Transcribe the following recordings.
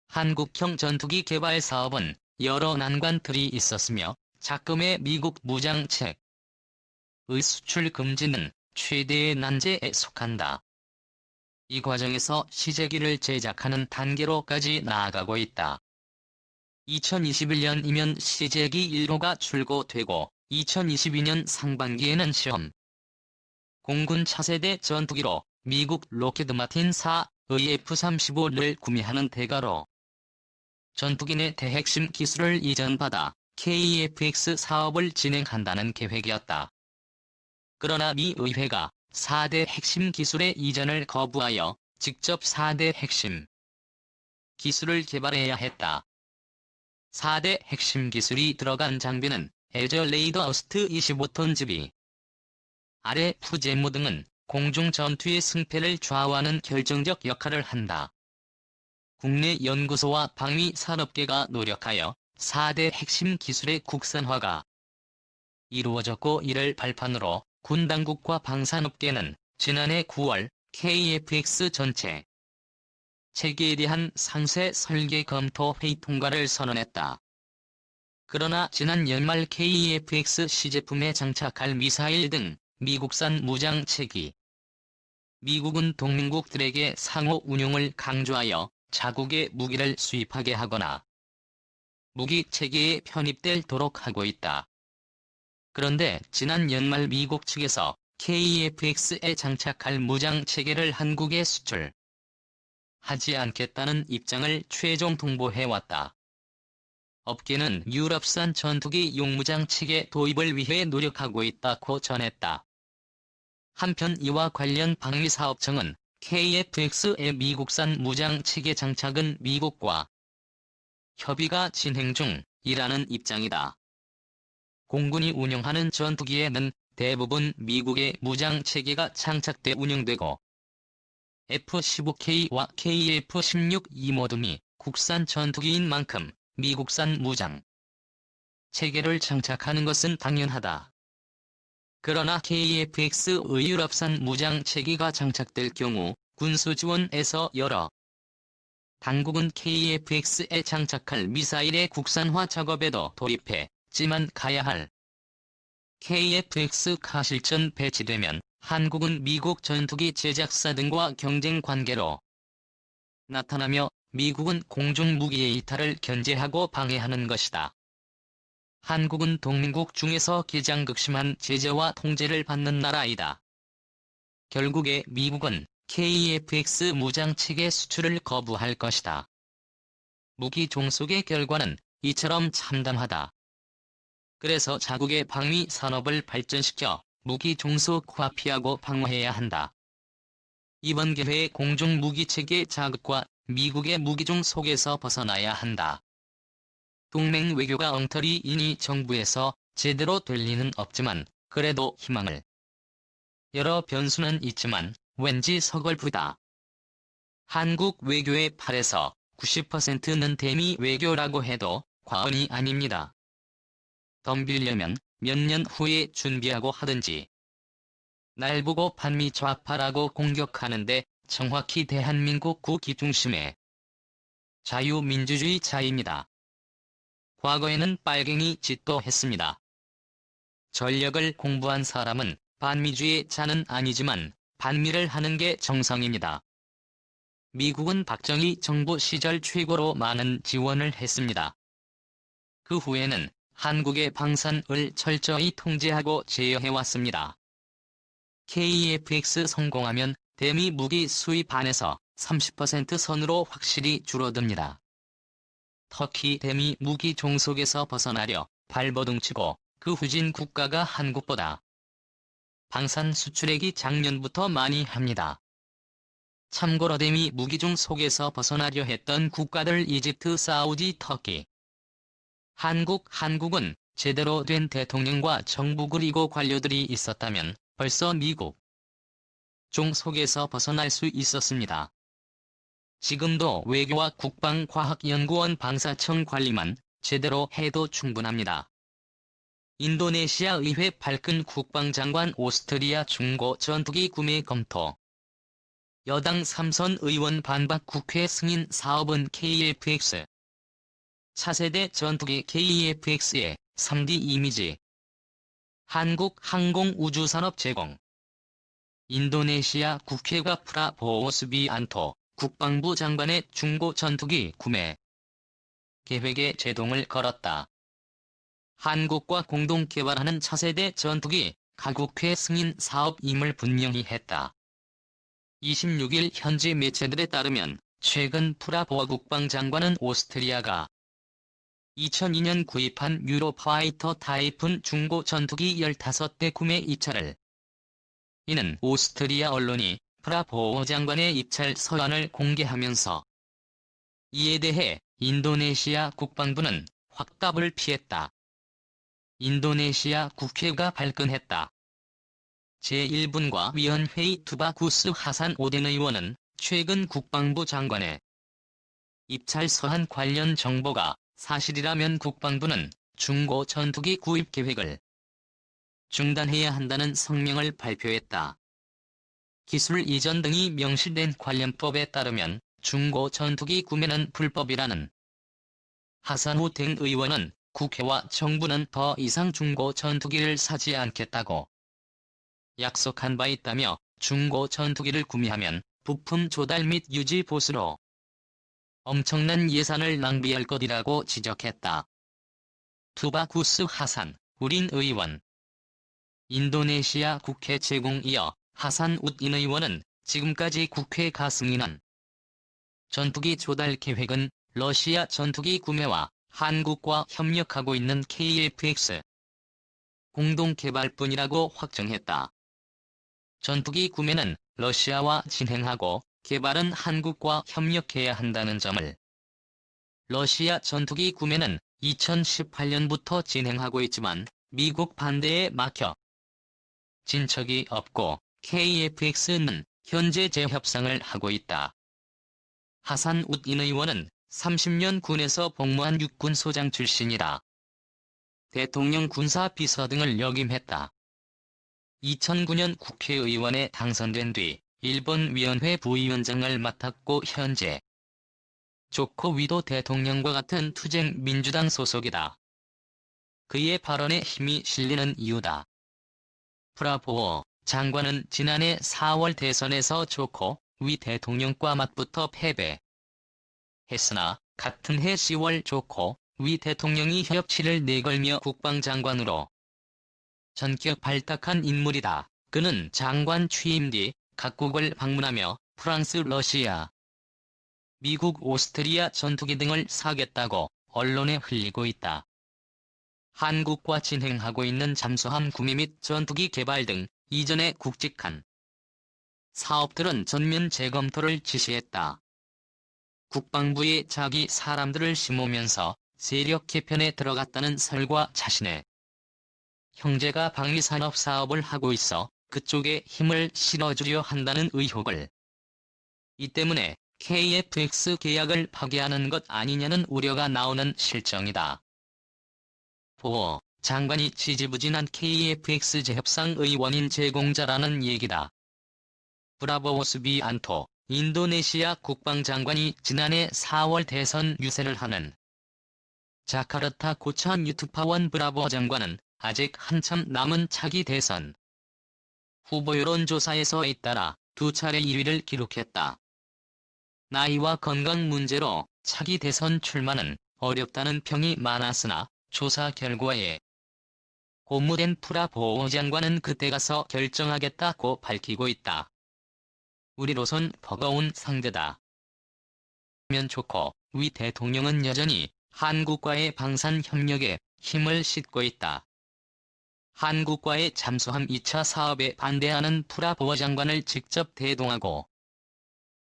한국형 전투기 개발 사업은 여러 난관들이 있었으며 작금의 미국 무장책의 수출 금지는 최대의 난제에 속한다. 이 과정에서 시제기를 제작하는 단계로까지 나아가고 있다. 2021년이면 시제기 1호가 출고되고 2022년 상반기에는 시험 공군 차세대 전투기로 미국 로키드 마틴사의 F-35를 구매하는 대가로 전투기 내 대핵심 기술을 이전받아 KF-X 사업을 진행한다는 계획이었다. 그러나 미 의회가 4대 핵심 기술의 이전을 거부하여 직접 4대 핵심 기술을 개발해야 했다. 4대 핵심 기술이 들어간 장비는 에저 레이더 어스트 25톤 집이 RF 제모 등은 공중 전투의 승패를 좌우하는 결정적 역할을 한다. 국내 연구소와 방위 산업계가 노력하여 4대 핵심 기술의 국산화가 이루어졌고 이를 발판으로 군 당국과 방산업계는 지난해 9월 KF-X 전체 체계에 대한 상세 설계 검토 회의 통과를 선언했다. 그러나 지난 연말 KF-X 시제품에 장착할 미사일 등 미국산 무장체계 미국은 동맹국들에게 상호 운용을 강조하여 자국의 무기를 수입하게 하거나 무기 체계에 편입되도록 하고 있다. 그런데 지난 연말 미국 측에서 KF-X에 장착할 무장 체계를 한국에 수출하지 않겠다는 입장을 최종 통보해왔다. 업계는 유럽산 전투기 용무장 체계 도입을 위해 노력하고 있다고 전했다. 한편 이와 관련 방위사업청은 KF-X의 미국산 무장 체계 장착은 미국과 협의가 진행 중이라는 입장이다. 공군이 운영하는 전투기에는 대부분 미국의 무장 체계가 장착돼 운영되고 F-15K와 KF-16 이 모두 미 국산 전투기인 만큼 미국산 무장 체계를 장착하는 것은 당연하다. 그러나 KF-X의 유럽산 무장 체계가 장착될 경우 군수지원에서 여러 당국은 KF-X에 장착할 미사일의 국산화 작업에도 돌입했지만 가야 할 KF-X가 실전 배치되면 한국은 미국 전투기 제작사 등과 경쟁 관계로 나타나며 미국은 공중무기의 이탈을 견제하고 방해하는 것이다. 한국은 동맹국 중에서 가장 극심한 제재와 통제를 받는 나라이다. 결국에 미국은 KF-X 무장체계 수출을 거부할 것이다. 무기 종속의 결과는 이처럼 참담하다. 그래서 자국의 방위 산업을 발전시켜 무기 종속화 피하고 방어해야 한다. 이번 기회에 공중 무기체계 자극과 미국의 무기종 속에서 벗어나야 한다. 동맹 외교가 엉터리이니 정부에서 제대로 될 리는 없지만 그래도 희망을 여러 변수는 있지만 왠지 서글프다. 한국 외교의 8에서 90%는 대미 외교라고 해도 과언이 아닙니다. 덤비려면 몇 년 후에 준비하고 하든지. 날 보고 반미 좌파라고 공격하는데 정확히 대한민국 국기 중심의 자유민주주의자입니다. 과거에는 빨갱이 짓도 했습니다. 전력을 공부한 사람은 반미주의자는 아니지만 반미를 하는 게 정상입니다. 미국은 박정희 정부 시절 최고로 많은 지원을 했습니다. 그 후에는 한국의 방산을 철저히 통제하고 제어해왔습니다. KF-X 성공하면 대미 무기 수입 안에서 30% 선으로 확실히 줄어듭니다. 터키 대미 무기 종속에서 벗어나려 발버둥치고 그 후진 국가가 한국보다 방산 수출액이 작년부터 많이 합니다. 참고로 대미 무기종 속에서 벗어나려 했던 국가들 이집트, 사우디, 터키, 한국은 제대로 된 대통령과 정부 그리고 관료들이 있었다면 벌써 미국 종 속에서 벗어날 수 있었습니다. 지금도 외교와 국방과학연구원 방사청 관리만 제대로 해도 충분합니다. 인도네시아 의회 발끈 국방장관 오스트리아 중고 전투기 구매 검토 여당 3선 의원 반박 국회 승인 사업은 KF-X. 차세대 전투기 KF-X의 3D 이미지. 한국 항공우주산업 제공. 인도네시아 국회가 프라보워 수비안토 국방부 장관의 중고 전투기 구매 계획에 제동을 걸었다. 한국과 공동 개발하는 차세대 전투기 가국회 승인 사업임을 분명히 했다. 26일 현지 매체들에 따르면 최근 프라보워 국방장관은 오스트리아가 2002년 구입한 유로파이터 타이푼 중고 전투기 15대 구매 입찰을 이는 오스트리아 언론이 프라보워 장관의 입찰 서한을 공개하면서 이에 대해 인도네시아 국방부는 확답을 피했다. 인도네시아 국회가 발끈했다. 제1분과 위원회의 투바구스 하산 오덴 의원은 최근 국방부 장관의 입찰 서한 관련 정보가 사실이라면 국방부는 중고 전투기 구입 계획을 중단해야 한다는 성명을 발표했다. 기술 이전 등이 명시된 관련법에 따르면 중고 전투기 구매는 불법이라는 하산 오덴 의원은 국회와 정부는 더 이상 중고 전투기를 사지 않겠다고 약속한 바 있다며 중고 전투기를 구매하면 부품 조달 및 유지 보수로 엄청난 예산을 낭비할 것이라고 지적했다. 투바구스 하산 우딘 의원. 인도네시아 국회 제공 이어 하산 우딘 의원은 지금까지 국회가 승인한 전투기 조달 계획은 러시아 전투기 구매와 한국과 협력하고 있는 KF-X 공동 개발뿐이라고 확정했다. 전투기 구매는 러시아와 진행하고 개발은 한국과 협력해야 한다는 점을 러시아 전투기 구매는 2018년부터 진행하고 있지만 미국 반대에 막혀 진척이 없고 KF-X는 현재 재협상을 하고 있다. 하산 우딘 의원은 30년 군에서 복무한 육군소장 출신이다. 대통령 군사비서 등을 역임했다. 2009년 국회의원에 당선된 뒤 일본 위원회 부위원장을 맡았고 현재 조코 위도 대통령과 같은 투쟁 민주당 소속이다. 그의 발언에 힘이 실리는 이유다. 프라보워 장관은 지난해 4월 대선에서 조코 위 대통령과 맞붙어 패배했으나 같은 해 10월 조코 위 대통령이 협치를 내걸며 국방장관으로 전격 발탁한 인물이다. 그는 장관 취임 뒤 각국을 방문하며 프랑스, 러시아, 미국, 오스트리아 전투기 등을 사겠다고 언론에 흘리고 있다. 한국과 진행하고 있는 잠수함 구매 및 전투기 개발 등 이전에 굵직한 사업들은 전면 재검토를 지시했다. 국방부에 자기 사람들을 심으면서 세력 개편에 들어갔다는 설과 자신의 형제가 방위산업 사업을 하고 있어 그쪽에 힘을 실어주려 한다는 의혹을 이 때문에 KF-X 계약을 파기하는 것 아니냐는 우려가 나오는 실정이다. 보워 장관이 지지부진한 KF-X 재협상 의원인 제공자라는 얘기다. 프라보워 수비안토 인도네시아 국방장관이 지난해 4월 대선 유세를 하는 자카르타 고참 유투파원 브라보 장관은 아직 한참 남은 차기 대선 후보 여론조사에서 잇따라 2차례 1위를 기록했다. 나이와 건강 문제로 차기 대선 출마는 어렵다는 평이 많았으나 조사 결과에 고무된 프라보워 장관은 그때 가서 결정하겠다고 밝히고 있다. 우리로선 버거운 상대다. 면 좋고 위 대통령은 여전히 한국과의 방산 협력에 힘을 싣고 있다. 한국과의 잠수함 2차 사업에 반대하는 프라보워 장관을 직접 대동하고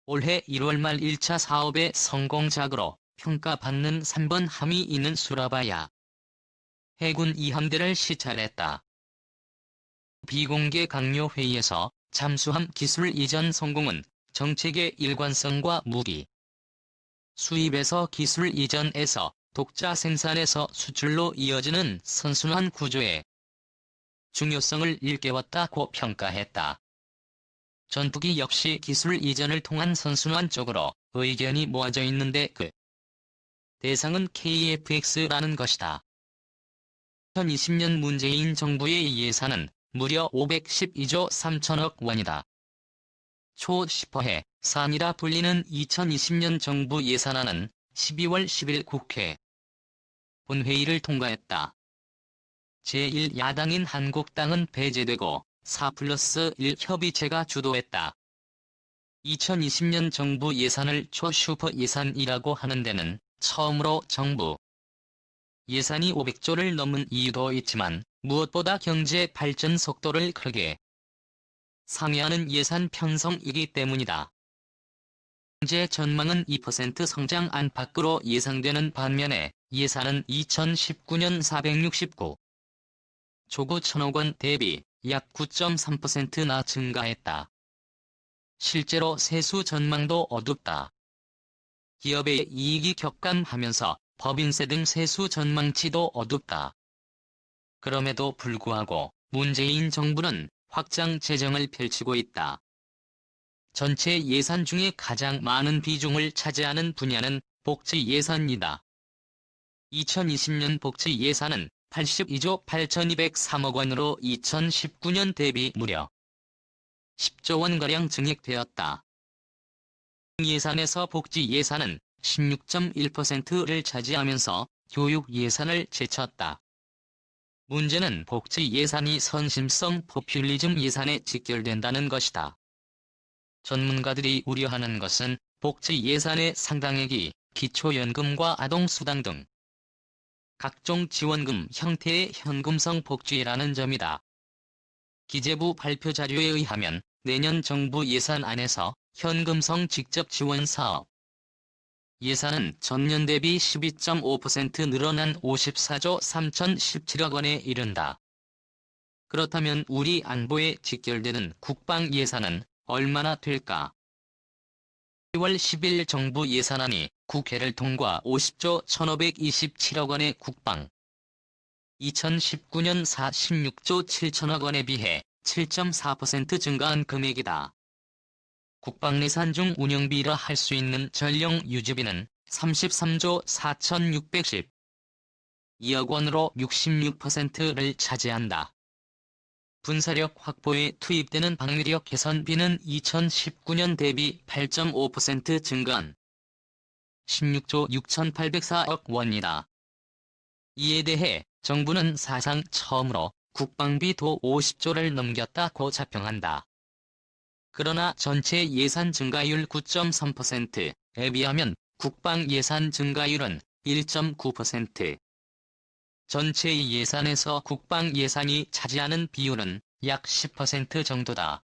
올해 1월 말 1차 사업의 성공작으로 평가받는 3번 함이 있는 수라바야 해군 2함대를 시찰했다. 비공개 강요 회의에서 잠수함 기술 이전 성공은 정책의 일관성과 무기 수입에서 기술 이전에서 독자 생산에서 수출로 이어지는 선순환 구조의 중요성을 일깨웠다고 평가했다. 전투기 역시 기술 이전을 통한 선순환 쪽으로 의견이 모아져 있는데 그 대상은 KF-X라는 것이다. 2020년 문재인 정부의 예산은 무려 512조 3천억 원이다. 초 10호해 산이라 불리는 2020년 정부 예산안은 12월 10일 국회 본회의를 통과했다. 제1야당인 한국당은 배제되고 4+1 협의체가 주도했다. 2020년 정부 예산을 초슈퍼 예산이라고 하는 데는 처음으로 정부 예산이 500조를 넘은 이유도 있지만 무엇보다 경제 발전 속도를 크게 상회하는 예산 편성이기 때문이다. 경제 전망은 2% 성장 안팎으로 예상되는 반면에 예산은 2019년 469조 1,000억 원 대비 약 9.3%나 증가했다. 실제로 세수 전망도 어둡다. 기업의 이익이 격감하면서 법인세 등 세수 전망치도 어둡다. 그럼에도 불구하고 문재인 정부는 확장 재정을 펼치고 있다. 전체 예산 중에 가장 많은 비중을 차지하는 분야는 복지 예산이다. 2020년 복지 예산은 82조 8,203억 원으로 2019년 대비 무려 10조 원가량 증액되었다. 예산에서 복지 예산은 16.1%를 차지하면서 교육 예산을 제쳤다. 문제는 복지 예산이 선심성 포퓰리즘 예산에 직결된다는 것이다. 전문가들이 우려하는 것은 복지 예산의 상당액이 기초연금과 아동수당 등 각종 지원금 형태의 현금성 복지라는 점이다. 기재부 발표 자료에 의하면 내년 정부 예산안에서 현금성 직접 지원 사업 예산은 전년 대비 12.5% 늘어난 54조 3,017억 원에 이른다. 그렇다면 우리 안보에 직결되는 국방 예산은 얼마나 될까? 10월 10일 정부 예산안이 국회를 통과 50조 1,527억 원의 국방 2019년 46조 7천억 원에 비해 7.4% 증가한 금액이다. 국방 예산 중 운영비라 할 수 있는 전력 유지비는 33조 4,612억 원으로 66%를 차지한다. 군사력 확보에 투입되는 방위력 개선비는 2019년 대비 8.5% 증가한 16조 6,804억 원이다. 이에 대해 정부는 사상 처음으로 국방비도 50조를 넘겼다고 자평한다. 그러나 전체 예산 증가율 9.3%에 비하면 국방 예산 증가율은 1.9%. 전체 예산에서 국방 예산이 차지하는 비율은 약 10% 정도다.